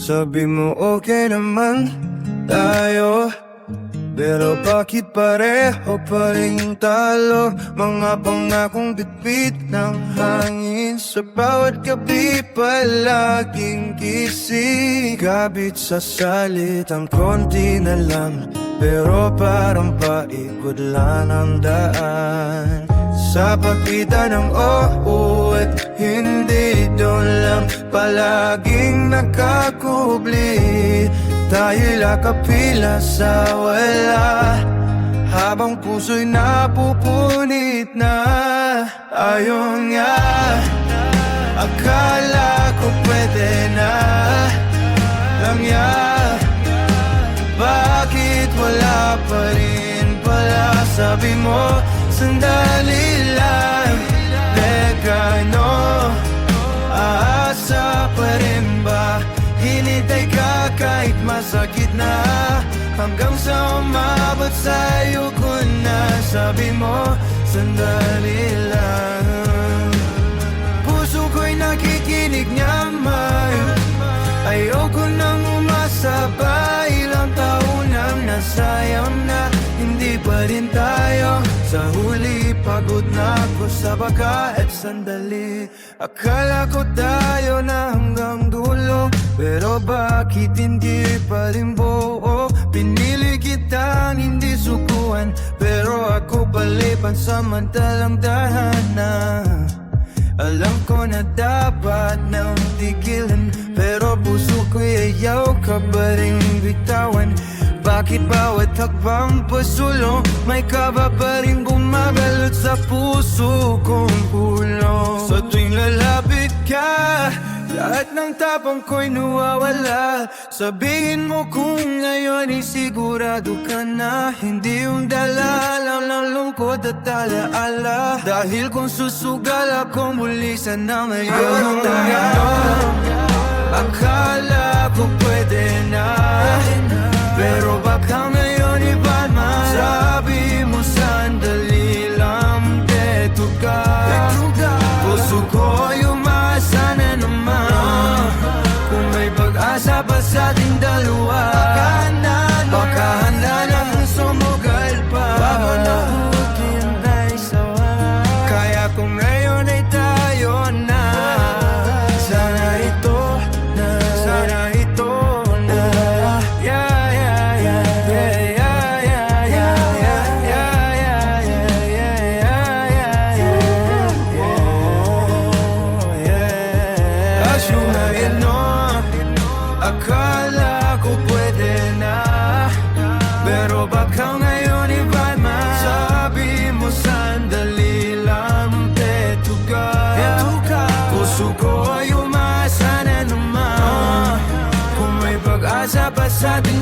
Sabi mo okay naman tayo, pero bakit pareho pa rin talo? Mga pangakong bitbit ng hangin, sa bawat gabi palaging gising. Kabit sa salitang konti na lang, pero parang paikot lang ang daan. Sa pagkita ng oo at hindi, doon lang palaging nakakubli. Tayo'y lakapila sa wala, habang puso'y napupunit na. Ayun nga, akala ko pwede na lang yan. Bakit wala pa rin pala? Sabi mo, sandali lang. Teka, no, aasa pa rin ba? Hinintay ka kahit masakit na, hanggang sa umabot sa'yo ko na. Sabi mo, sandali lang. Puso ko'y nakikinig naman, ayoko nang umasa pa. Ilang taon nang nasayang na, hindi pa rin tayo sa huli. Pagod na ako sa baka at sandali. Akala ko tayo na hanggang dulo, pero bakit hindi pa rin buo? Pinili kitang hindi sukuan, pero ako pala pansamantalang dahana. Alam ko na dapat nang tigilan, pero puso ko'y ayaw ka ba rin bitawan? Bakit bawat hakbang pasulong, may kaba pa rin gumagalot sa puso kong kulong? Sa tuwing lalapit ka, lahat ng tapang ko'y nawawala. Sabihin mo kung ngayon ay sigurado ka na, hindi yung dala lang ng lungkot at alaala. Dahil kung susugal ako muli, sana ngayon tayo. Akala ko pwede na, pero baka ngayon iba na. Sabi mo sandali lang, deto ka. Puso ko umasa na naman, kung may pag-asa pa sa ating dalawa. Baka handa nang sumugal pa, baka nakukintay sa wala. Kaya kung ngayon ay tayo na, sana ito na, sana ito na. Yeah, yeah, yeah, yeah, yeah, yeah, yeah, yeah, yeah, yeah, yeah, yeah, yeah. Kaso ngayon, no, akala ko pwede na, pero baka ngayon iba na. Sabi mo sandali lang, deto ka. Puso ko ay umasa na naman, kung may pag-asa pa sa ating